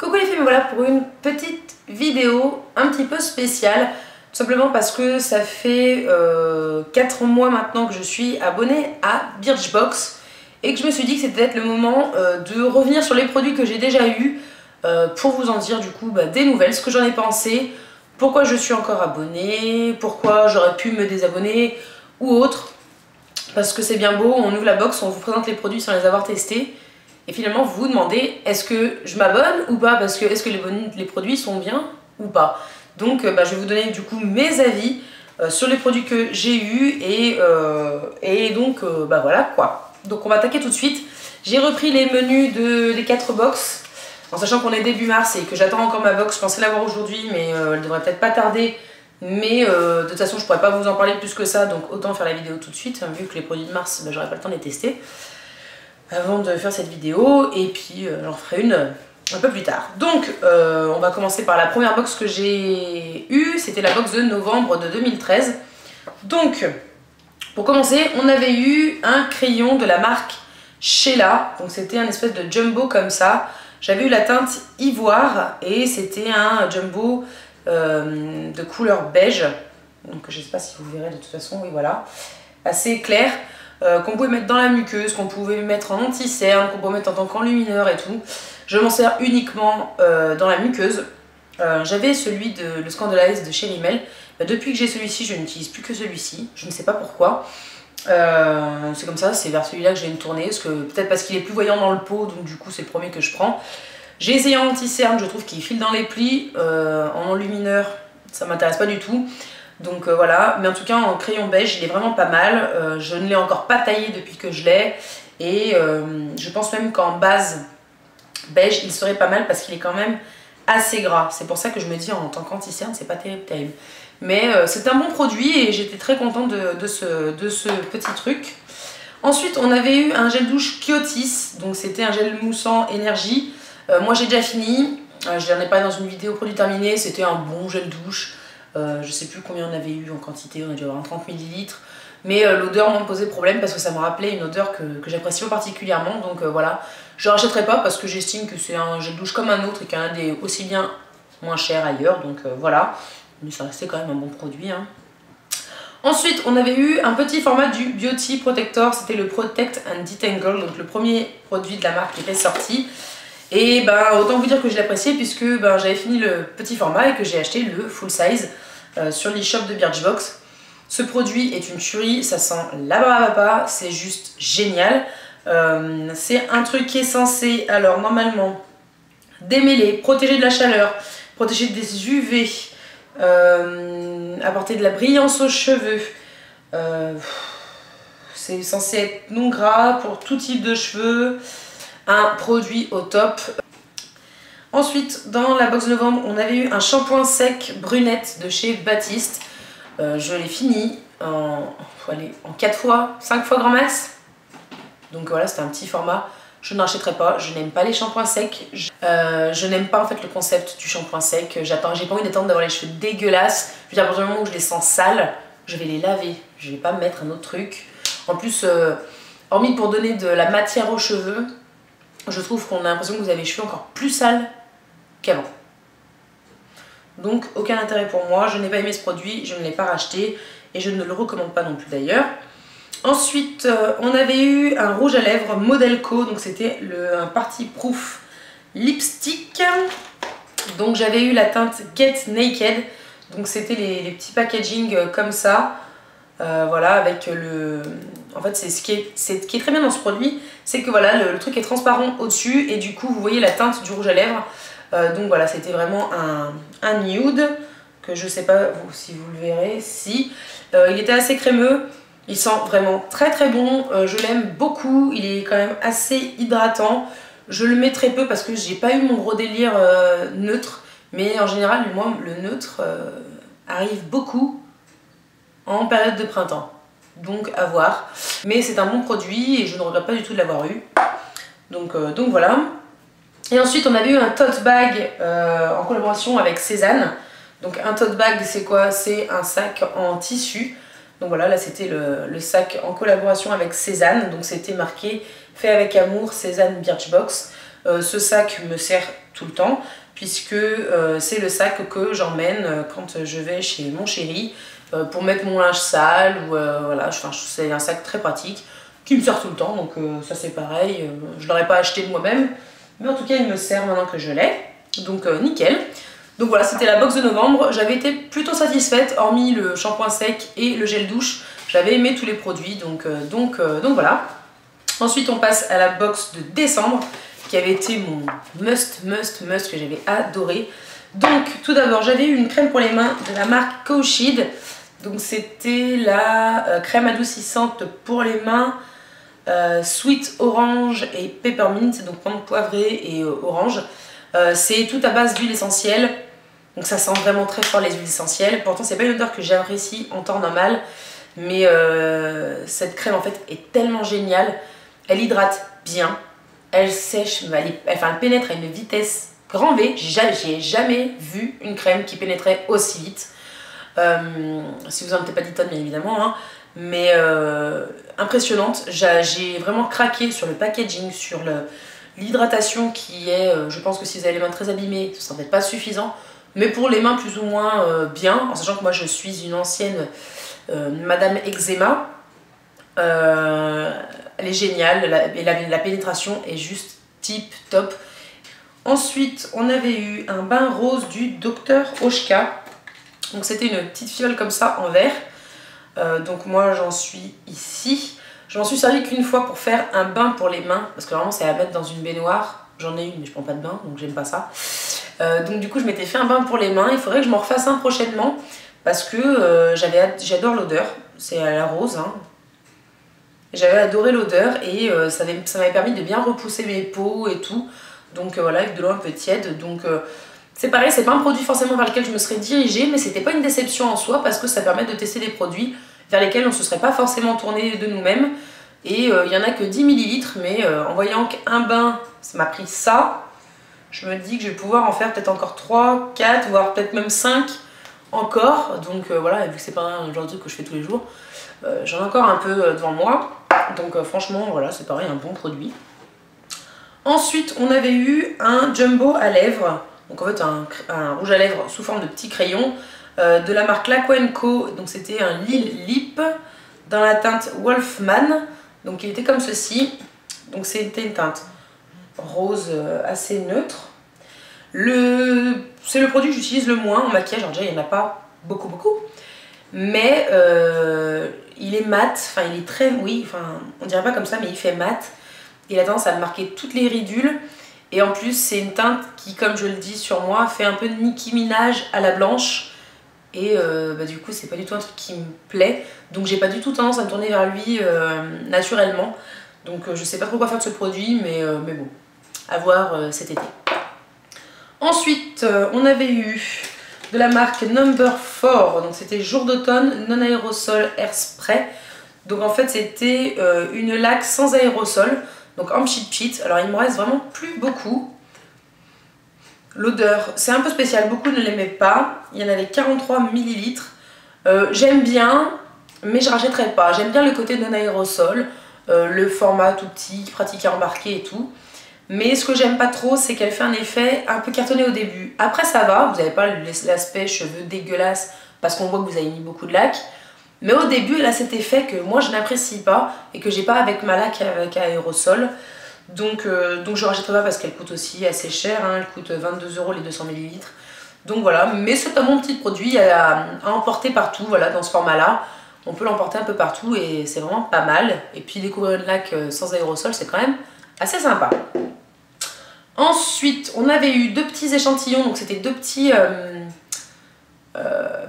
Coucou les filles, me voilà pour une petite vidéo un petit peu spéciale. Tout simplement parce que ça fait 4 mois maintenant que je suis abonnée à Birchbox et que je me suis dit que c'était peut-être le moment de revenir sur les produits que j'ai déjà eus pour vous en dire du coup des nouvelles, ce que j'en ai pensé, pourquoi je suis encore abonnée, pourquoi j'aurais pu me désabonner ou autre. Parce que c'est bien beau, on ouvre la box, on vous présente les produits sans les avoir testés. Et finalement vous vous demandez est-ce que je m'abonne ou pas, parce que est-ce que les produits sont bien ou pas. Donc je vais vous donner du coup mes avis sur les produits que j'ai eus et donc voilà quoi. Donc on va attaquer tout de suite. J'ai repris les menus des 4 box en sachant qu'on est début mars et que j'attends encore ma box. Je pensais l'avoir aujourd'hui mais elle devrait peut-être pas tarder. Mais de toute façon je pourrais pas vous en parler plus que ça, donc autant faire la vidéo tout de suite, vu que les produits de mars j'aurai pas le temps de les tester avant de faire cette vidéo, et puis j'en ferai une un peu plus tard. Donc on va commencer par la première box que j'ai eue, c'était la box de novembre de 2013. Donc pour commencer, on avait eu un crayon de la marque Sheila, donc c'était un espèce de jumbo comme ça. J'avais eu la teinte ivoire et c'était un jumbo de couleur beige, donc je sais pas si vous verrez de toute façon, oui voilà, assez clair. Qu'on pouvait mettre dans la muqueuse, qu'on pouvait mettre en anti-cerne, qu'on pouvait mettre en tant qu'enlumineur et tout. Je m'en sers uniquement dans la muqueuse. J'avais celui de le Scandalize de chez Rimmel. Depuis que j'ai celui-ci, je n'utilise plus que celui-ci. Je ne sais pas pourquoi. C'est comme ça, c'est vers celui-là que je vais me tourner. Peut-être parce qu'il est plus voyant dans le pot, donc du coup c'est le premier que je prends. J'ai essayé en anti-cerne, je trouve qu'il file dans les plis. En enlumineur, ça m'intéresse pas du tout. Donc voilà, mais en tout cas en crayon beige il est vraiment pas mal, je ne l'ai encore pas taillé depuis que je l'ai et je pense même qu'en base beige il serait pas mal parce qu'il est quand même assez gras. C'est pour ça que je me dis en tant qu'anti-cerne c'est pas terrible. Mais c'est un bon produit et j'étais très contente de ce petit truc. Ensuite on avait eu un gel douche Kyotis, donc c'était un gel moussant énergie. Moi j'ai déjà fini, je n'en ai pas dans une vidéo produit terminé, c'était un bon gel douche. Je sais plus combien on avait eu en quantité, on a dû avoir 30 ml. Mais l'odeur m'a posé problème parce que ça me rappelait une odeur que j'apprécie pas particulièrement. Donc voilà, je ne rachèterai pas parce que j'estime que c'est un gel douche comme un autre et qu'il y en a des aussi bien moins chers ailleurs. Donc voilà, mais ça restait quand même un bon produit. Hein. Ensuite, on avait eu un petit format du Beauty Protector, c'était le Protect and Detangle, donc le premier produit de la marque qui était sorti. Et autant vous dire que je l'appréciais puisque j'avais fini le petit format et que j'ai acheté le full size sur l'e-shop de Birchbox. Ce produit est une tuerie, ça sent la barbe à papa, c'est juste génial. C'est un truc qui est censé, alors normalement, démêler, protéger de la chaleur, protéger des UV, apporter de la brillance aux cheveux. C'est censé être non gras pour tout type de cheveux. Un produit au top. Ensuite, dans la box de novembre, on avait eu un shampoing sec brunette de chez Baptiste. Je l'ai fini en 4 fois, 5 fois grand max. Donc voilà, c'était un petit format. Je ne rachèterai pas, je n'aime pas les shampoings secs. Je n'aime pas en fait le concept du shampoing sec. J'ai pas envie d'attendre d'avoir les cheveux dégueulasses. Je veux dire, à partir du moment où je les sens sales, je vais les laver. Je vais pas me mettre un autre truc. En plus, hormis pour donner de la matière aux cheveux, je trouve qu'on a l'impression que vous avez les cheveux encore plus sales qu'avant. Donc aucun intérêt pour moi, je n'ai pas aimé ce produit, je ne l'ai pas racheté et je ne le recommande pas non plus d'ailleurs. Ensuite on avait eu un rouge à lèvres Modelco, donc c'était un Party Proof lipstick. Donc j'avais eu la teinte Get Naked, donc c'était les petits packaging comme ça. Voilà, avec en fait, ce qui est très bien dans ce produit, c'est que voilà, le truc est transparent au-dessus et du coup, vous voyez la teinte du rouge à lèvres. Donc voilà, c'était vraiment un nude que je sais pas si vous le verrez. Si, il était assez crémeux, il sent vraiment très très bon. Je l'aime beaucoup, il est quand même assez hydratant. Je le mets très peu parce que j'ai pas eu mon gros délire neutre, mais en général, moi, le neutre arrive beaucoup en période de printemps, donc à voir. Mais c'est un bon produit et je ne regrette pas du tout de l'avoir eu. Donc voilà. Et ensuite on avait eu un tote bag en collaboration avec Cézanne. Donc un tote bag c'est quoi? C'est un sac en tissu. Donc voilà, là c'était le sac en collaboration avec Cézanne. Donc c'était marqué fait avec amour Cézanne Birchbox. Ce sac me sert tout le temps puisque c'est le sac que j'emmène quand je vais chez mon chéri pour mettre mon linge sale ou voilà, c'est un sac très pratique qui me sert tout le temps, donc ça c'est pareil, je ne l'aurais pas acheté de moi-même, mais en tout cas il me sert maintenant que je l'ai, donc nickel. Donc voilà, c'était la box de novembre, j'avais été plutôt satisfaite, hormis le shampoing sec et le gel douche, j'avais aimé tous les produits, donc voilà. Ensuite on passe à la box de décembre, qui avait été mon must que j'avais adoré. Donc tout d'abord j'avais eu une crème pour les mains de la marque Cowshed, donc c'était la crème adoucissante pour les mains, sweet orange et peppermint, donc menthe poivrée et orange. C'est tout à base d'huile essentielle, donc ça sent vraiment très fort les huiles essentielles. Pourtant c'est pas une odeur que j'apprécie en temps normal, mais cette crème en fait est tellement géniale. Elle hydrate bien, elle sèche, elle pénètre à une vitesse grand V. J'ai jamais vu une crème qui pénétrait aussi vite. Si vous en mettez pas 10 tonnes bien évidemment, hein, mais impressionnante. J'ai vraiment craqué sur le packaging, sur l'hydratation qui est, je pense que si vous avez les mains très abîmées, ce sera peut-être pas suffisant, mais pour les mains plus ou moins bien, en sachant que moi je suis une ancienne Madame Eczéma. Elle est géniale, la pénétration est juste tip top. Ensuite on avait eu un bain rose du Dr Oshka, donc c'était une petite fiole comme ça en verre. Donc moi j'en suis ici, je m'en suis servi qu'une fois pour faire un bain pour les mains, parce que normalement c'est à mettre dans une baignoire, j'en ai une mais je prends pas de bain donc j'aime pas ça. Donc du coup je m'étais fait un bain pour les mains, il faudrait que je m'en refasse un prochainement, parce que j'adore l'odeur, c'est à la rose, hein. J'avais adoré l'odeur et ça m'avait permis de bien repousser mes peaux et tout. Donc voilà, avec de l'eau un peu tiède. Donc c'est pareil, c'est pas un produit forcément vers lequel je me serais dirigée, mais c'était pas une déception en soi parce que ça permet de tester des produits vers lesquels on se serait pas forcément tourné de nous-mêmes. Et il y en a que 10 ml, mais en voyant qu'un bain, ça m'a pris ça, je me dis que je vais pouvoir en faire peut-être encore 3, 4, voire peut-être même 5 encore. Donc voilà, vu que c'est pas un genre de truc que je fais tous les jours, j'en ai encore un peu devant moi. Donc franchement voilà, c'est pareil, un bon produit. Ensuite on avait eu un jumbo à lèvres, donc en fait un rouge à lèvres sous forme de petit crayon de la marque Laco & Co. Donc c'était un Lil Lip dans la teinte Wolfman, donc il était comme ceci. Donc c'était une teinte rose assez neutre. C'est le produit que j'utilise le moins en maquillage, alors déjà il n'y en a pas beaucoup, mais il est mat, enfin il est très, oui, enfin on dirait pas comme ça mais il fait mat. Il a tendance à marquer toutes les ridules et en plus c'est une teinte qui, comme je le dis sur moi, fait un peu de Nicki Minaj à la blanche et du coup c'est pas du tout un truc qui me plaît, donc j'ai pas du tout tendance à me tourner vers lui naturellement, donc je sais pas trop quoi faire de ce produit, mais bon, à voir cet été. Ensuite on avait eu de la marque Number 4, donc c'était jour d'automne, non aérosol air spray. Donc en fait c'était une laque sans aérosol, donc en cheat. Alors il me reste vraiment plus beaucoup. L'odeur c'est un peu spécial, beaucoup ne l'aimaient pas, il y en avait 43 ml. J'aime bien, mais je rachèterai pas. J'aime bien le côté non aérosol, le format tout petit, pratique à embarquer et tout. Mais ce que j'aime pas trop, c'est qu'elle fait un effet un peu cartonné au début. Après ça va, vous n'avez pas l'aspect cheveux dégueulasse parce qu'on voit que vous avez mis beaucoup de laque. Mais au début, elle a cet effet que moi je n'apprécie pas et que j'ai pas avec ma laque avec aérosol. Donc je rachèterai pas parce qu'elle coûte aussi assez cher, hein. Elle coûte 22 € les 200 ml. Donc voilà, mais c'est un bon petit produit à emporter partout, voilà, dans ce format-là. On peut l'emporter un peu partout et c'est vraiment pas mal. Et puis découvrir une laque sans aérosol, c'est quand même assez sympa. Ensuite, on avait eu deux petits échantillons, donc c'était deux petits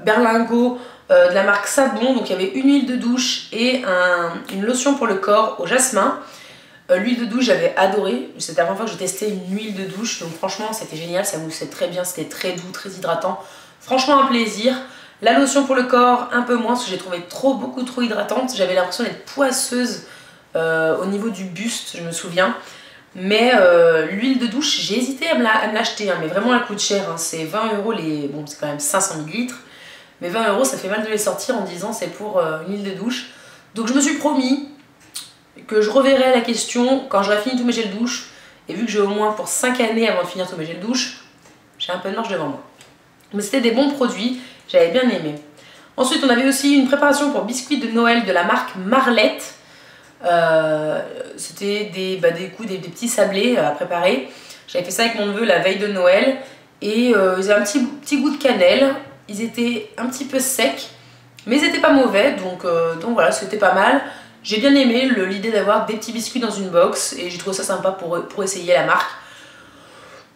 berlingots de la marque Savon. Donc il y avait une huile de douche et une lotion pour le corps au jasmin. L'huile de douche j'avais adoré, c'était la première fois que je testais une huile de douche, donc franchement c'était génial, ça moussait très bien, c'était très doux, très hydratant. Franchement un plaisir. La lotion pour le corps un peu moins parce que j'ai trouvé beaucoup trop hydratante, j'avais l'impression d'être poisseuse au niveau du buste, je me souviens. Mais l'huile de douche, j'ai hésité à me l'acheter, hein, mais vraiment elle coûte cher, hein, c'est 20 € les... Bon c'est quand même 500 ml, mais 20 € ça fait mal de les sortir en disant c'est pour une huile de douche. Donc je me suis promis que je reverrai la question quand j'aurai fini tous mes gels douche Et vu que j'ai au moins pour 5 années avant de finir tous mes gels douche, j'ai un peu de marge devant moi. Mais c'était des bons produits, j'avais bien aimé. Ensuite, on avait aussi une préparation pour biscuits de Noël de la marque Marlette. C'était des petits sablés à préparer. J'avais fait ça avec mon neveu la veille de Noël. Et ils avaient un petit goût de cannelle. Ils étaient un petit peu secs, mais ils n'étaient pas mauvais. Donc voilà, c'était pas mal. J'ai bien aimé l'idée d'avoir des petits biscuits dans une box. Et j'ai trouvé ça sympa pour essayer la marque.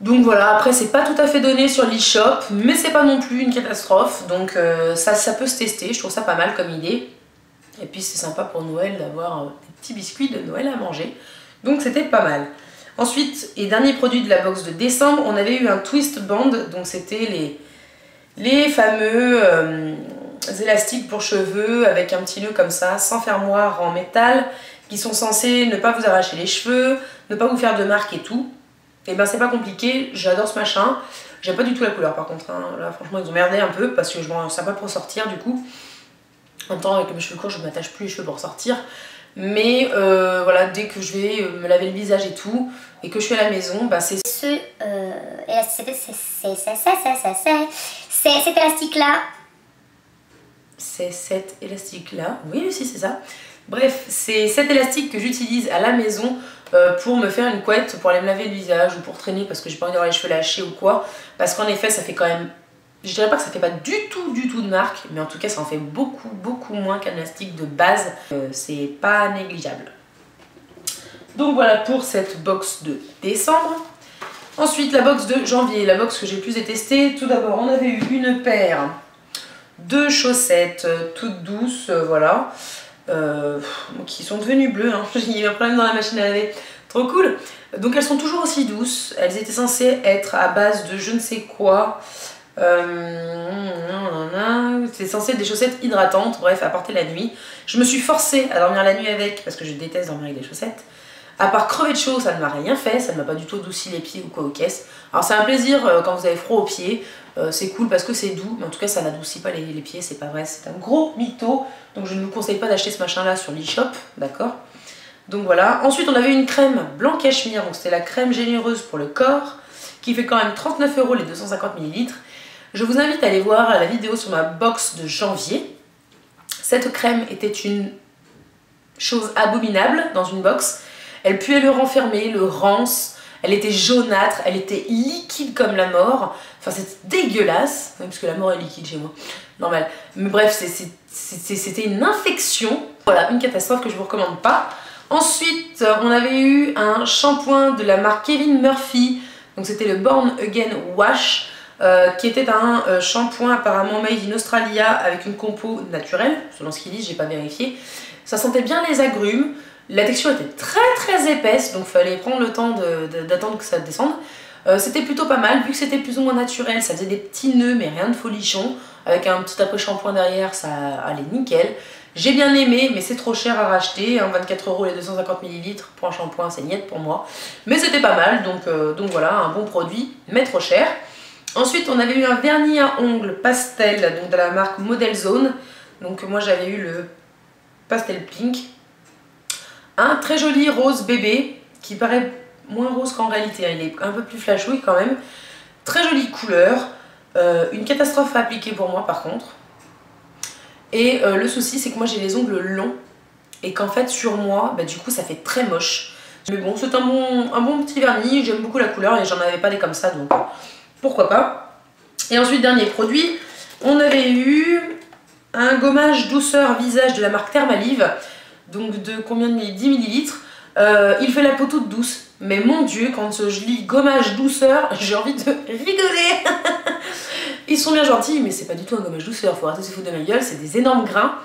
Donc voilà, après c'est pas tout à fait donné sur l'e-shop, mais c'est pas non plus une catastrophe, donc ça peut se tester, je trouve ça pas mal comme idée. Et puis c'est sympa pour Noël d'avoir des petits biscuits de Noël à manger, donc c'était pas mal. Ensuite, et dernier produit de la box de décembre, on avait eu un twist band, donc c'était les fameux élastiques pour cheveux avec un petit nœud comme ça, sans fermoir en métal, qui sont censés ne pas vous arracher les cheveux, ne pas vous faire de marques et tout. Et ben c'est pas compliqué, j'adore ce machin. J'aime pas du tout la couleur par contre, hein. Là franchement ils ont merdé un peu parce que je m'en sers pas pour sortir du coup. En même temps avec mes cheveux courts je m'attache plus les cheveux pour sortir. Mais voilà, dès que je vais me laver le visage et tout, et que je suis à la maison, bah c'est cet élastique là. C'est cet élastique là, oui aussi c'est ça. Bref, c'est cet élastique que j'utilise à la maison pour me faire une couette, pour aller me laver le visage ou pour traîner parce que j'ai pas envie d'avoir les cheveux lâchés ou quoi. Parce qu'en effet, ça fait quand même... Je dirais pas que ça fait pas du tout de marque, mais en tout cas, ça en fait beaucoup moins qu'un élastique de base. C'est pas négligeable. Donc voilà pour cette box de décembre. Ensuite, la box de janvier, la box que j'ai le plus détestée. Tout d'abord, on avait eu une paire de chaussettes toutes douces, voilà. Qui sont devenues bleues, hein. J'ai eu un problème dans la machine à laver, trop cool. Donc elles sont toujours aussi douces, elles étaient censées être à base de je ne sais quoi, c'est censé être des chaussettes hydratantes, bref, à porter la nuit. Je me suis forcée à dormir la nuit avec, parce que je déteste dormir avec des chaussettes. À part crever de chaud, ça ne m'a rien fait, ça ne m'a pas du tout adouci les pieds ou quoi aux caisses. Alors c'est un plaisir quand vous avez froid aux pieds, c'est cool parce que c'est doux, mais en tout cas ça n'adoucit pas les pieds, c'est pas vrai, c'est un gros mytho. Donc je ne vous conseille pas d'acheter ce machin là sur l'e-shop, d'accord? Donc voilà. Ensuite on avait une crème blanc cachemire, donc c'était la crème généreuse pour le corps, qui fait quand même 39 € les 250 ml. Je vous invite à aller voir la vidéo sur ma box de janvier. Cette crème était une chose abominable dans une box. Elle puait le renfermer, le rance, elle était jaunâtre, elle était liquide comme la mort. Enfin c'était dégueulasse, parce que la mort est liquide chez moi, normal. Mais bref, c'était une infection. Voilà, une catastrophe que je vous recommande pas. Ensuite, on avait eu un shampoing de la marque Kevin Murphy. Donc c'était le Born Again Wash, qui était un shampoing apparemment made in Australia avec une compo naturelle, selon ce qu'ils disent, j'ai pas vérifié. Ça sentait bien les agrumes. La texture était très épaisse, donc il fallait prendre le temps d'attendre que ça descende. C'était plutôt pas mal, vu que c'était plus ou moins naturel, ça faisait des petits nœuds mais rien de folichon. Avec un petit après-shampoing derrière, ça allait nickel. J'ai bien aimé, mais c'est trop cher à racheter, hein, 24 € les 250 ml pour un shampoing, c'est niette pour moi. Mais c'était pas mal, donc voilà, un bon produit, mais trop cher. Ensuite, on avait eu un vernis à ongles pastel, donc de la marque Model Zone. Donc moi j'avais eu le pastel pink. Un très joli rose bébé, qui paraît moins rose qu'en réalité, il est un peu plus flashouille quand même. Très jolie couleur, une catastrophe à appliquer pour moi par contre. Et le souci c'est que moi j'ai les ongles longs, et qu'en fait sur moi, bah, du coup ça fait très moche. Mais bon, c'est un bon petit vernis, j'aime beaucoup la couleur et j'en avais pas des comme ça, donc pourquoi pas. Et ensuite, dernier produit, on avait eu un gommage douceur visage de la marque Thermalive. Donc de combien de millilitres? 10 ml. Il fait la peau toute douce. Mais mon dieu, quand je lis gommage douceur, j'ai envie de rigoler. Ils sont bien gentils, mais c'est pas du tout un gommage douceur. Faut arrêter de se foutre de ma gueule, c'est des énormes grains.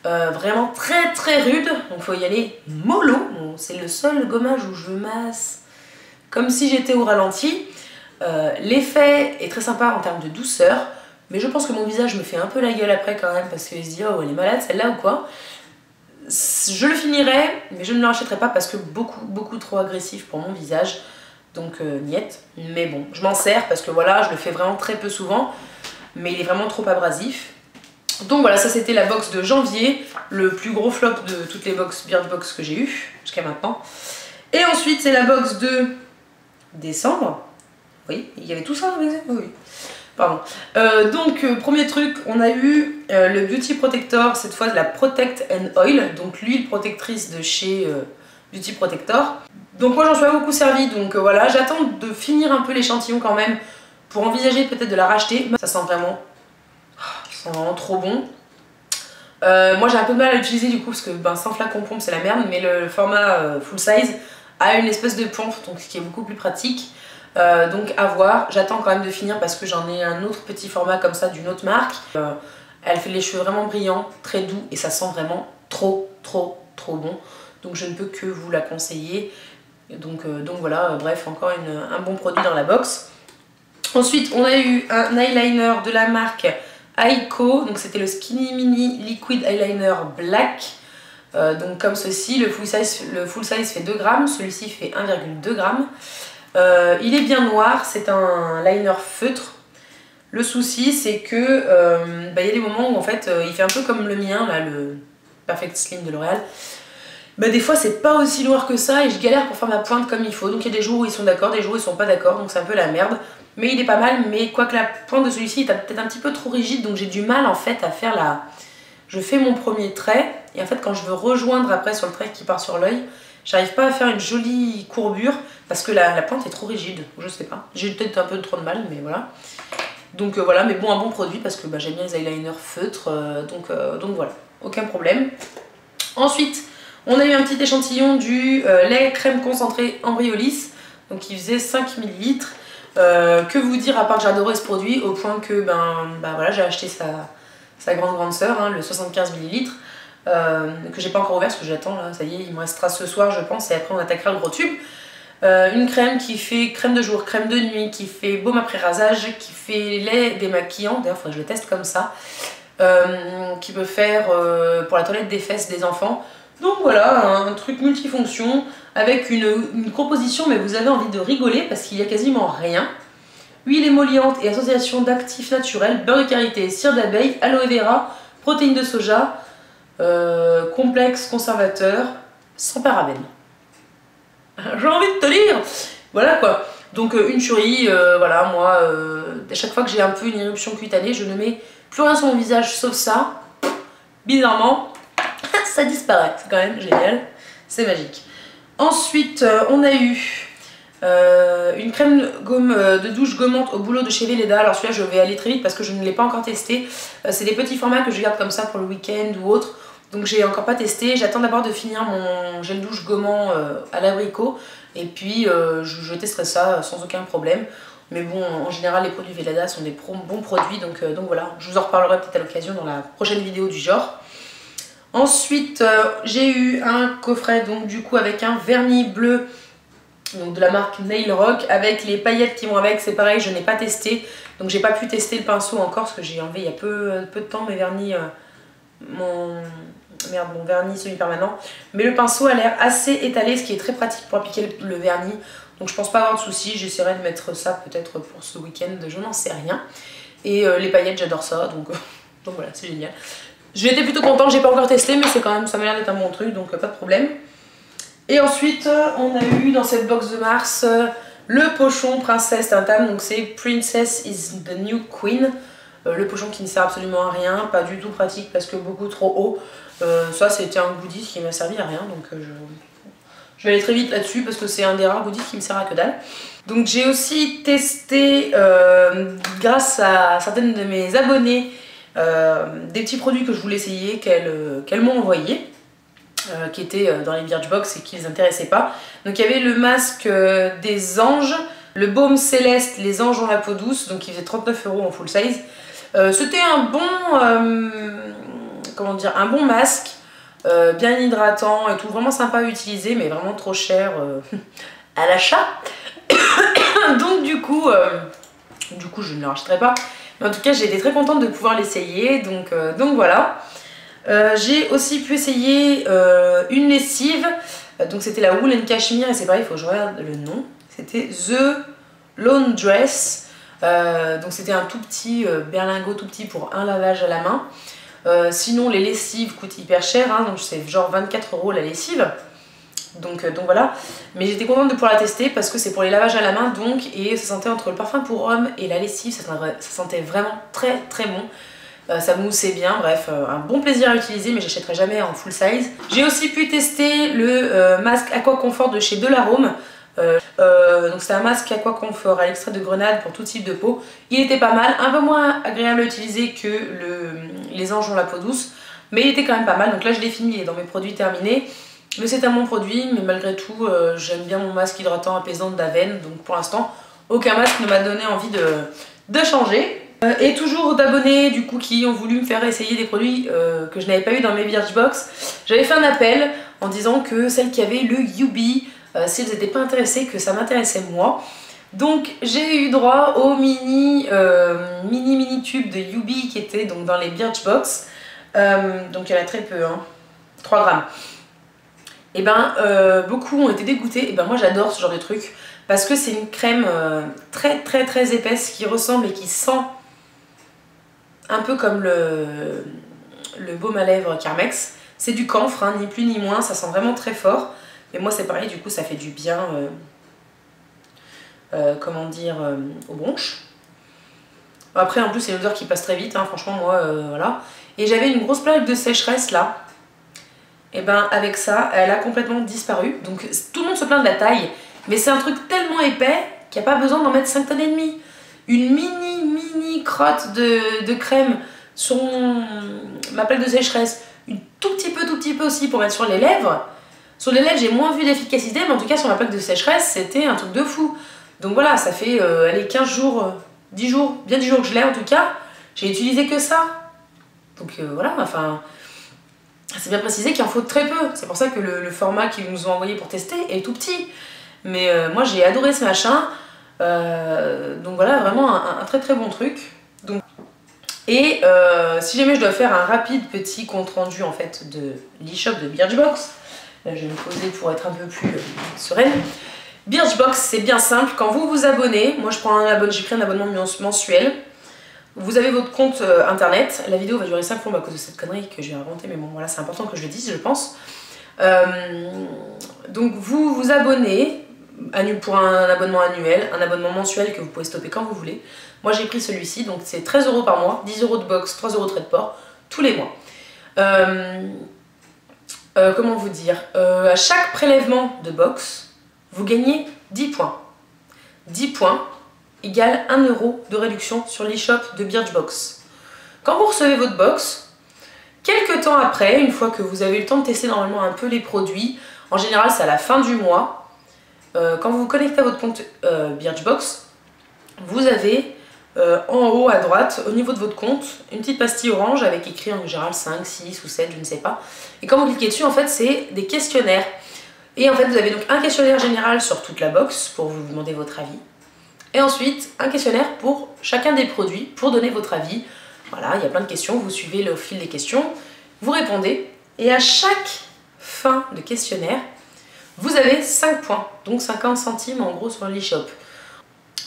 Vraiment très rudes. Donc faut y aller mollo. Bon, c'est le seul gommage où je masse comme si j'étais au ralenti. L'effet est très sympa en termes de douceur. Mais je pense que mon visage me fait un peu la gueule après quand même. Parce qu'il se dit, oh elle est malade celle-là ou quoi. Je le finirai, mais je ne le rachèterai pas parce que beaucoup trop agressif pour mon visage. Donc niette. Mais bon, je m'en sers parce que voilà, je le fais vraiment très peu souvent. Mais il est vraiment trop abrasif. Donc voilà, ça c'était la box de janvier. Le plus gros flop de toutes les box Birchbox que j'ai eu jusqu'à maintenant. Et ensuite c'est la box de décembre. Oui, il y avait tout ça avec ça. Oui. Pardon. Donc, premier truc, on a eu le Beauty Protector, cette fois de la Protect and Oil, donc l'huile protectrice de chez Beauty Protector. Donc moi j'en suis pas beaucoup servi, donc voilà, j'attends de finir un peu l'échantillon quand même pour envisager peut-être de la racheter. Ça sent vraiment trop bon. Moi j'ai un peu de mal à l'utiliser du coup parce que sans flacon pompe c'est la merde, mais le format full size a une espèce de pompe, donc ce qui est beaucoup plus pratique. Donc à voir, j'attends quand même de finir parce que j'en ai un autre petit format comme ça d'une autre marque. Elle fait les cheveux vraiment brillants, très doux et ça sent vraiment trop bon. Donc je ne peux que vous la conseiller. Donc voilà, bref, encore un bon produit dans la box. Ensuite on a eu un eyeliner de la marque Aiko, donc c'était le Skinny Mini Liquid Eyeliner Black. Donc comme ceci, le full size fait 2 grammes, celui-ci fait 1,2 grammes. Il est bien noir, c'est un liner feutre. Le souci c'est que y a des moments où en fait il fait un peu comme le mien, là, le Perfect Slim de L'Oréal. Des fois c'est pas aussi noir que ça et je galère pour faire ma pointe comme il faut. Donc il y a des jours où ils sont d'accord, des jours où ils sont pas d'accord, donc c'est un peu la merde. Mais il est pas mal, mais quoique la pointe de celui-ci est peut-être un petit peu trop rigide, donc j'ai du mal en fait à faire la... Je fais mon premier trait et en fait quand je veux rejoindre après sur le trait qui part sur l'œil, j'arrive pas à faire une jolie courbure parce que la pointe est trop rigide, je sais pas. J'ai peut-être un peu trop de mal, mais voilà. Donc voilà, mais bon, un bon produit parce que j'aime bien les eyeliners feutres, donc voilà, aucun problème. Ensuite, on a eu un petit échantillon du lait crème concentré Embryolisse, donc qui faisait 5 ml. Que vous dire à part que j'adorais ce produit au point que voilà, j'ai acheté sa grande sœur, hein, le 75 ml. Que j'ai pas encore ouvert parce que j'attends là, ça y est, il me restera ce soir je pense et après on attaquera le gros tube. Une crème qui fait crème de jour, crème de nuit, qui fait baume après rasage, qui fait lait démaquillant, d'ailleurs il faudrait que je le teste comme ça, qui peut faire pour la toilette des fesses des enfants. Donc voilà, un truc multifonction avec une composition mais vous avez envie de rigoler parce qu'il y a quasiment rien. Huile émolliente et association d'actifs naturels, beurre de karité, cire d'abeille, aloe vera, protéines de soja, complexe conservateur, sans parabènes. J'ai envie de te dire, voilà quoi. Donc une tuerie, voilà, moi, à chaque fois que j'ai un peu une éruption cutanée, je ne mets plus rien sur mon visage sauf ça. Bizarrement, ça disparaît, c'est quand même génial, c'est magique. Ensuite, on a eu une crème gomme de douche gommante au bouleau de chez Velleda. Alors celui-là, je vais aller très vite parce que je ne l'ai pas encore testé. C'est des petits formats que je garde comme ça pour le week-end ou autre. Donc j'ai encore pas testé, j'attends d'abord de finir mon gel douche gommant à l'abricot et puis je testerai ça sans aucun problème. Mais bon, en général les produits Velleda sont des bons produits, donc voilà, je vous en reparlerai peut-être à l'occasion dans la prochaine vidéo du genre. Ensuite j'ai eu un coffret donc du coup avec un vernis bleu donc de la marque Nail Rock avec les paillettes qui vont avec. C'est pareil, je n'ai pas testé, donc j'ai pas pu tester le pinceau encore parce que j'ai enlevé il y a peu de temps mes vernis, mon vernis semi-permanent, mais le pinceau a l'air assez étalé, ce qui est très pratique pour appliquer le vernis, donc je pense pas avoir de soucis. J'essaierai de mettre ça peut-être pour ce week-end, je n'en sais rien. Et les paillettes, j'adore ça, donc voilà, c'est génial. J'ai été plutôt contente, j'ai pas encore testé, mais c'est quand même, ça m'a l'air d'être un bon truc, donc pas de problème. Et ensuite on a eu dans cette box de mars le pochon Princesse Tintam, donc c'est Princess is the New Queen. Le pochon qui ne sert absolument à rien, pas du tout pratique parce que beaucoup trop haut. Ça c'était un goodies qui m'a servi à rien, donc je vais aller très vite là-dessus parce que c'est un des rares goodies qui me sert à que dalle. Donc j'ai aussi testé grâce à certaines de mes abonnées des petits produits que je voulais essayer qu'elles m'ont envoyé. Qui étaient dans les Birchbox et qui les intéressaient pas. Donc il y avait le masque des anges, le baume céleste, les anges ont la peau douce, donc il faisait 39 € en full size. C'était un bon, comment dire, un bon masque, bien hydratant et tout, vraiment sympa à utiliser, mais vraiment trop cher à l'achat. Donc du coup je ne le rachèterai pas. Mais en tout cas j'ai été très contente de pouvoir l'essayer, donc voilà. J'ai aussi pu essayer une lessive, donc c'était la Wool and Cashmere et c'est pareil, il faut que je regarde le nom. C'était The Laundress, donc c'était un tout petit berlingot tout petit pour un lavage à la main. Sinon les lessives coûtent hyper cher, hein, donc c'est genre 24 € la lessive. Donc voilà, mais j'étais contente de pouvoir la tester parce que c'est pour les lavages à la main donc, et ça sentait entre le parfum pour homme et la lessive, ça sentait vraiment très très bon. Ça moussait bien, bref, un bon plaisir à utiliser, mais j'achèterai jamais en full size. J'ai aussi pu tester le masque Aqua Comfort de chez Delarome. Donc c'est un masque Aqua Comfort à l'extrait de grenade pour tout type de peau. Il était pas mal, un peu moins agréable à utiliser que les anges ont la peau douce, mais il était quand même pas mal. Donc là je l'ai fini, il est dans mes produits terminés. Mais c'est un bon produit, mais malgré tout, j'aime bien mon masque hydratant apaisant d'Aven. Donc pour l'instant, aucun masque ne m'a donné envie de changer. Et toujours d'abonnés du coup qui ont voulu me faire essayer des produits que je n'avais pas eu dans mes Birchbox. J'avais fait un appel en disant que celles qui avaient le Yubi, si elles n'étaient pas intéressées, que ça m'intéressait moi. Donc j'ai eu droit au mini tube de Yubi qui était donc dans les Birchbox. Donc il y en a très peu, hein, 3 grammes. Et ben beaucoup ont été dégoûtés. Et ben moi j'adore ce genre de truc parce que c'est une crème très épaisse qui ressemble et qui sent un peu comme le baume à lèvres Carmex. C'est du camphre, hein, ni plus ni moins, ça sent vraiment très fort. Et moi c'est pareil, du coup ça fait du bien, comment dire, aux bronches. Après en plus c'est une odeur qui passe très vite, hein, franchement moi voilà. Et j'avais une grosse plaque de sécheresse là. Et ben avec ça, elle a complètement disparu. Donc tout le monde se plaint de la taille, mais c'est un truc tellement épais qu'il n'y a pas besoin d'en mettre 5 tonnes et demie. Une mini crotte de crème sur ma plaque de sécheresse, une tout petit peu aussi pour mettre sur les lèvres. Sur les lèvres j'ai moins vu d'efficacité, mais en tout cas sur ma plaque de sécheresse c'était un truc de fou. Donc voilà, ça fait allez, 15 jours, 10 jours, bien 10 jours que je l'ai en tout cas. J'ai utilisé que ça. Donc voilà, enfin... C'est bien précisé qu'il en faut très peu, c'est pour ça que le format qu'ils nous ont envoyé pour tester est tout petit. Mais moi j'ai adoré ce machin, donc voilà, vraiment un très bon truc. Donc, et si jamais je dois faire un rapide petit compte rendu en fait de l'e-shop de Birchbox, là je vais me poser pour être un peu plus sereine. Birchbox c'est bien simple, quand vous vous abonnez, moi j'ai pris un abonnement mensuel. Vous avez votre compte internet, la vidéo va durer 5 plombes à cause de cette connerie que je vais raconter, mais bon voilà c'est important que je le dise je pense. Donc vous vous abonnez pour un abonnement annuel, un abonnement mensuel que vous pouvez stopper quand vous voulez. Moi j'ai pris celui-ci, donc c'est 13 € par mois, 10 € de box, 3 € de frais de port, tous les mois. Comment vous dire, à chaque prélèvement de box, vous gagnez 10 points. 10 points égale 1 € de réduction sur l'e-shop de Birchbox. Quand vous recevez votre box, quelques temps après, une fois que vous avez eu le temps de tester normalement un peu les produits, en général c'est à la fin du mois, quand vous vous connectez à votre compte Birchbox, vous avez en haut à droite, au niveau de votre compte, une petite pastille orange avec écrit en général 5, 6 ou 7, je ne sais pas. Et quand vous cliquez dessus, en fait c'est des questionnaires. Et en fait vous avez donc un questionnaire général sur toute la box pour vous demander votre avis. Et ensuite, un questionnaire pour chacun des produits pour donner votre avis. Voilà, il y a plein de questions, vous suivez le fil des questions, vous répondez. Et à chaque fin de questionnaire, vous avez 5 points, donc 50 centimes en gros sur l'e-shop.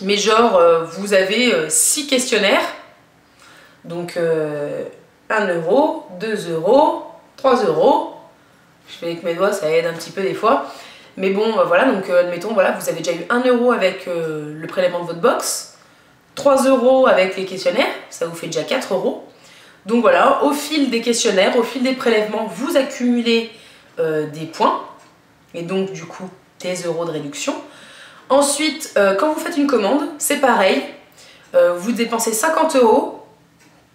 Mais genre, vous avez 6 questionnaires, donc 1 €, 2 €, 3 €. Je fais avec mes doigts, ça aide un petit peu des fois. Mais bon, voilà, donc admettons, voilà, vous avez déjà eu 1 € avec le prélèvement de votre box, 3 € avec les questionnaires, ça vous fait déjà 4 €. Donc voilà, au fil des questionnaires, au fil des prélèvements, vous accumulez des points, et donc du coup, des euros de réduction. Ensuite, quand vous faites une commande, c'est pareil, vous dépensez 50 €,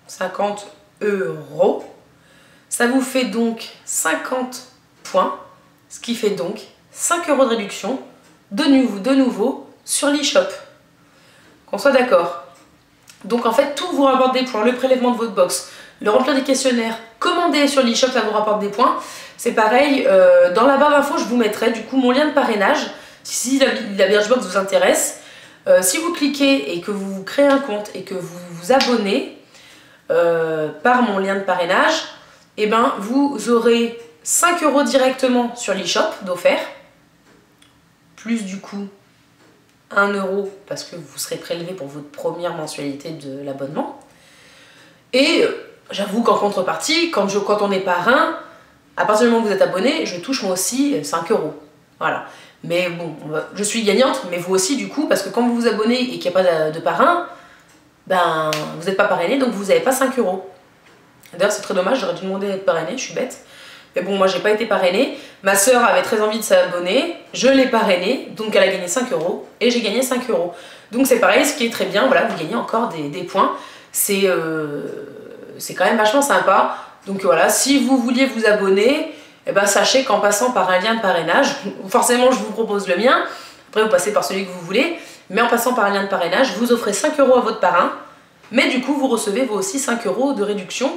50 €, ça vous fait donc 50 points, ce qui fait donc 5 € de réduction de nouveau sur l'e-shop. Qu'on soit d'accord. Donc en fait tout vous rapporte des points, le prélèvement de votre box, le remplir des questionnaires, commander sur l'e-shop, ça vous rapporte des points. C'est pareil, dans la barre d'infos je vous mettrai du coup mon lien de parrainage, si la Birchbox vous intéresse. Si vous cliquez et que vous créez un compte et que vous vous abonnez par mon lien de parrainage, et ben vous aurez 5 € directement sur l'e-shop d'offert, plus du coup 1 € parce que vous serez prélevé pour votre première mensualité de l'abonnement. Et j'avoue qu'en contrepartie, quand on est parrain, à partir du moment où vous êtes abonné, je touche moi aussi 5 €. Voilà. Mais bon, je suis gagnante, mais vous aussi du coup, parce que quand vous vous abonnez et qu'il n'y a pas de parrain, ben vous n'êtes pas parrainé, donc vous n'avez pas 5 euros. D'ailleurs c'est très dommage, j'aurais dû demander d'être parrainée, je suis bête. Mais bon, moi j'ai pas été parrainée, ma soeur avait très envie de s'abonner, je l'ai parrainée, donc elle a gagné 5 euros, et j'ai gagné 5 euros. Donc c'est pareil, ce qui est très bien, voilà, vous gagnez encore des points, c'est quand même vachement sympa. Donc voilà, si vous vouliez vous abonner, eh ben, sachez qu'en passant par un lien de parrainage, forcément je vous propose le mien, après vous passez par celui que vous voulez, mais en passant par un lien de parrainage, vous offrez 5 euros à votre parrain, mais du coup vous recevez vous aussi 5 euros de réduction.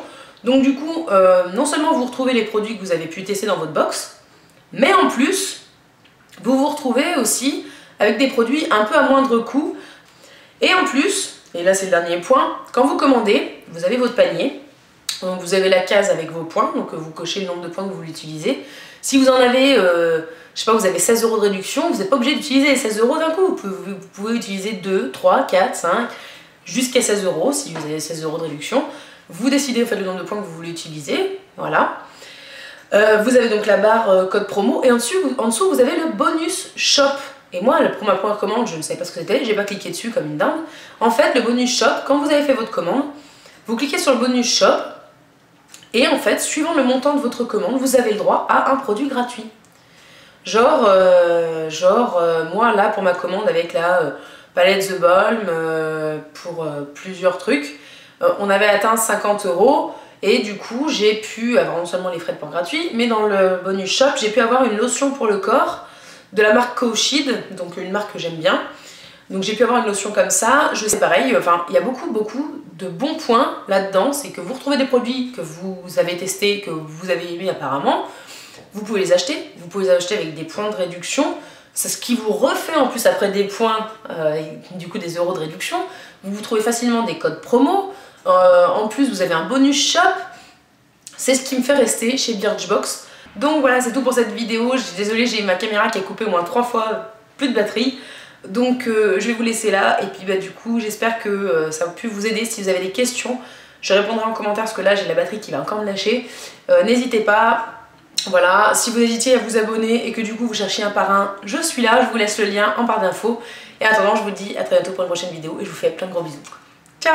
Donc du coup, non seulement vous retrouvez les produits que vous avez pu tester dans votre box, mais en plus, vous vous retrouvez aussi avec des produits un peu à moindre coût. Et en plus, et là c'est le dernier point, quand vous commandez, vous avez votre panier, donc vous avez la case avec vos points, donc vous cochez le nombre de points que vous voulez utiliser. Si vous en avez, je sais pas, vous avez 16 euros de réduction, vous n'êtes pas obligé d'utiliser les 16 euros d'un coup, vous pouvez utiliser 2, 3, 4, 5, jusqu'à 16 euros si vous avez 16 euros de réduction. Vous décidez en fait le nombre de points que vous voulez utiliser, voilà. Vous avez donc la barre code promo et en dessous vous avez le bonus shop. Et moi, pour ma première commande, je ne savais pas ce que c'était, j'ai pas cliqué dessus comme une dingue. En fait, le bonus shop, quand vous avez fait votre commande, vous cliquez sur le bonus shop et en fait, suivant le montant de votre commande, vous avez le droit à un produit gratuit. Genre, moi là, pour ma commande avec la palette The Balm, pour plusieurs trucs, on avait atteint 50 euros. Et du coup, j'ai pu avoir non seulement les frais de port gratuits, mais dans le bonus shop, j'ai pu avoir une lotion pour le corps de la marque Cowshed, donc une marque que j'aime bien. Donc j'ai pu avoir une lotion comme ça. Je sais pareil, enfin, il y a beaucoup de bons points là-dedans. C'est que vous retrouvez des produits que vous avez testés, que vous avez aimés apparemment. Vous pouvez les acheter. Vous pouvez les acheter avec des points de réduction. C'est ce qui vous refait en plus après des points, du coup des euros de réduction. Vous trouvez facilement des codes promo. En plus, vous avez un bonus shop. C'est ce qui me fait rester chez Birchbox. Donc voilà, c'est tout pour cette vidéo. Je suis désolée, j'ai ma caméra qui a coupé au moins 3 fois, plus de batterie. Donc je vais vous laisser là. Et puis bah, du coup, j'espère que ça a pu vous aider. Si vous avez des questions, je répondrai en commentaire parce que là, j'ai la batterie qui va encore me lâcher. N'hésitez pas. Voilà, si vous hésitiez à vous abonner et que du coup vous cherchiez un parrain, je suis là. Je vous laisse le lien en barre d'infos. Et en attendant, je vous dis à très bientôt pour une prochaine vidéo. Et je vous fais plein de gros bisous. Ciao!